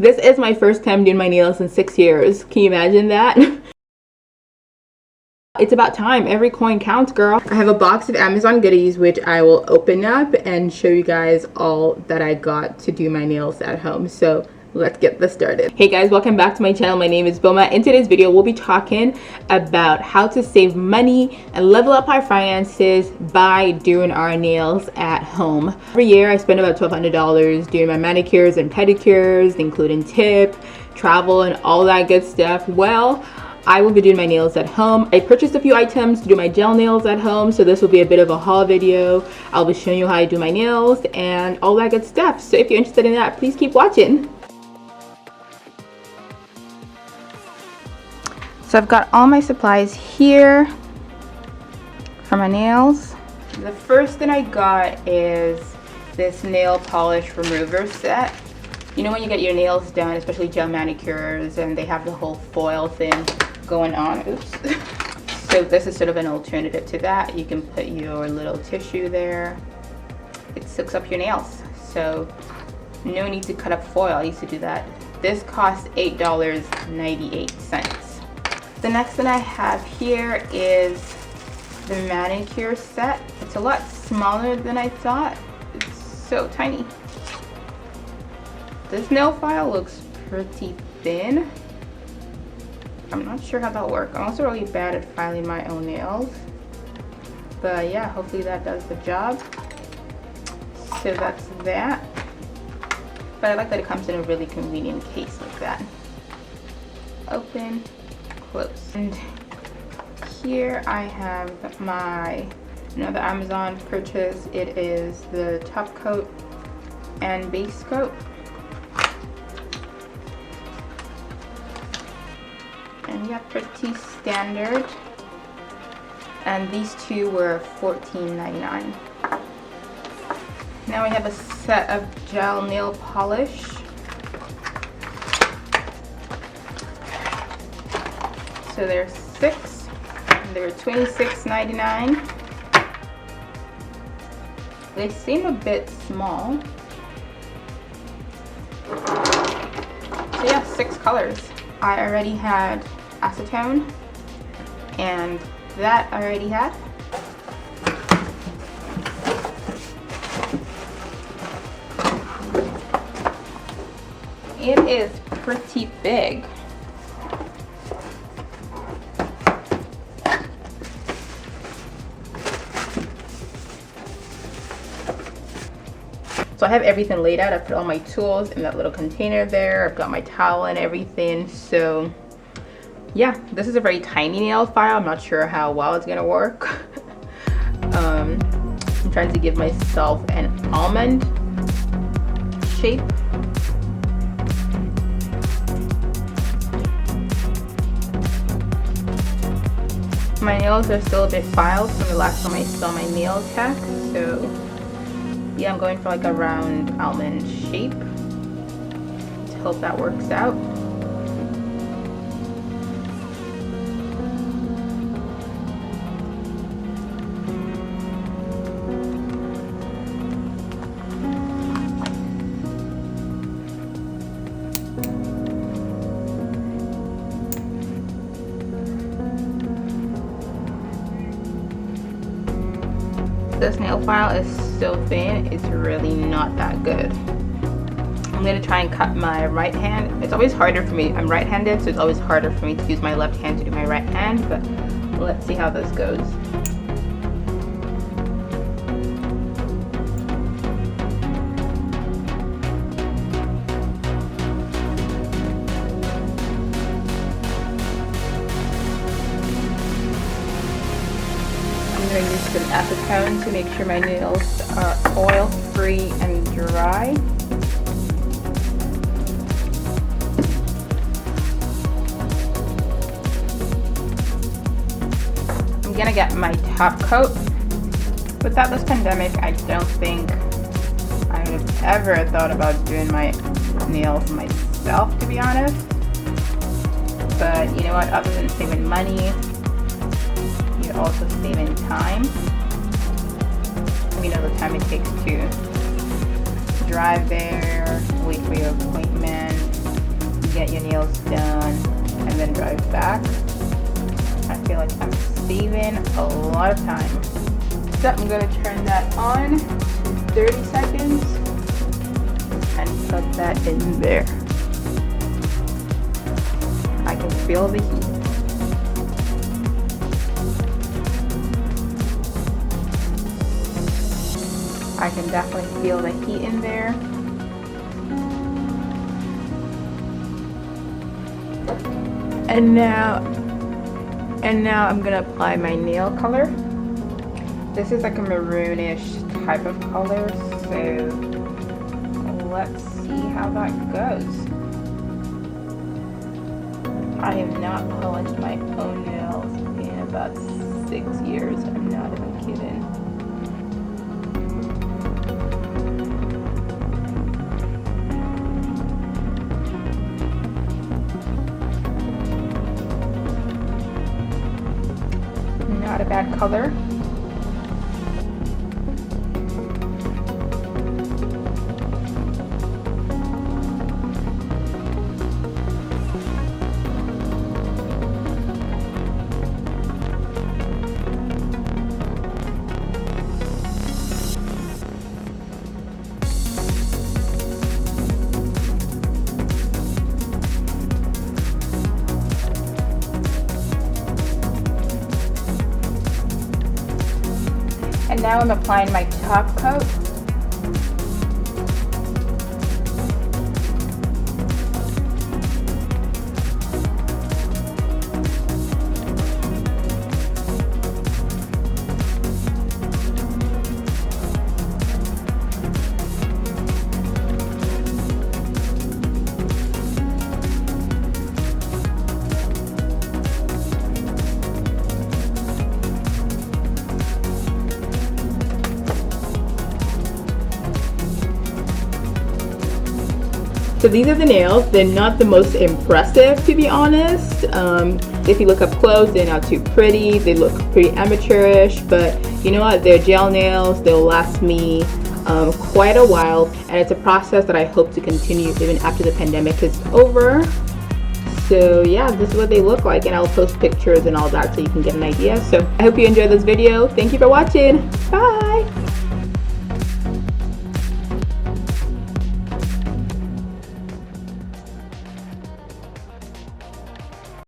This is my first time doing my nails in 6 years. Can you imagine that? It's about time. Every coin counts, girl. I have a box of Amazon goodies which I will open up and show you guys all that I got to do my nails at home. So let's get this started. Hey guys, welcome back to my channel. My name is Boma. In today's video, we'll be talking about how to save money and level up our finances by doing our nails at home. Every year, I spend about $1,200 doing my manicures and pedicures, including tip, travel, and all that good stuff. Well, I will be doing my nails at home. I purchased a few items to do my gel nails at home, so this will be a bit of a haul video. I'll be showing you how I do my nails and all that good stuff. So if you're interested in that, please keep watching. So I've got all my supplies here for my nails. The first thing I got is this nail polish remover set. You know when you get your nails done, especially gel manicures, and they have the whole foil thing going on. Oops. So this is sort of an alternative to that. You can put your little tissue there. It soaks up your nails. So no need to cut up foil. I used to do that. This costs $8.98. The next thing I have here is the Manicure Set. It's a lot smaller than I thought. It's so tiny. This nail file looks pretty thin. I'm not sure how that'll work. I'm also really bad at filing my own nails. But yeah, hopefully that does the job. So that's that. But I like that it comes in a really convenient case like that. Open, close. And here I have my another Amazon purchase. It is the Topcoat and base coat. And yeah, pretty standard. And these two were $14.99. Now we have a set of gel nail polish. So there's 6. They're $26.99. They seem a bit small. So yeah, 6 colors. I already had acetone, and that I already had. It is pretty big. So I have everything laid out. I put all my tools in that little container there. I've got my towel and everything. So yeah, this is a very tiny nail file. I'm not sure how well it's gonna work. I'm trying to give myself an almond shape. My nails are still a bit filed from the last time I saw my nail tech. So yeah, I'm going for like a round almond shape. Let's hope that works out. This nail file is so thin, it's really not that good. I'm gonna try and cut my right hand. It's always harder for me. I'm right-handed, so it's always harder for me to use my left hand to do my right hand, but let's see how this goes. I'm going to use some acetone to make sure my nails are oil-free and dry. I'm gonna get my top coat. Without this pandemic, I don't think I would have ever thought about doing my nails myself, to be honest. But you know what, other than saving money, you're also saving time. You know the time it takes to drive there, wait for your appointment, get your nails done and then drive back. I feel like I'm saving a lot of time. So I'm going to turn that on 30 seconds and put that in there. I can feel the heat. I can definitely feel the heat in there. And now I'm gonna apply my nail color. This is like a maroonish type of color, so let's see how that goes. I have not polished my own nails in about 6 years. I'm not even kidding. Not a bad color. And now I'm applying my top coat. So these are the nails. They're not the most impressive, to be honest. If you look up close, they're not too pretty. They look pretty amateurish, but you know what? They're gel nails. They'll last me quite a while, and it's a process that I hope to continue even after the pandemic is over. So yeah, this is what they look like, and I'll post pictures and all that so you can get an idea. So I hope you enjoyed this video. Thank you for watching. Bye.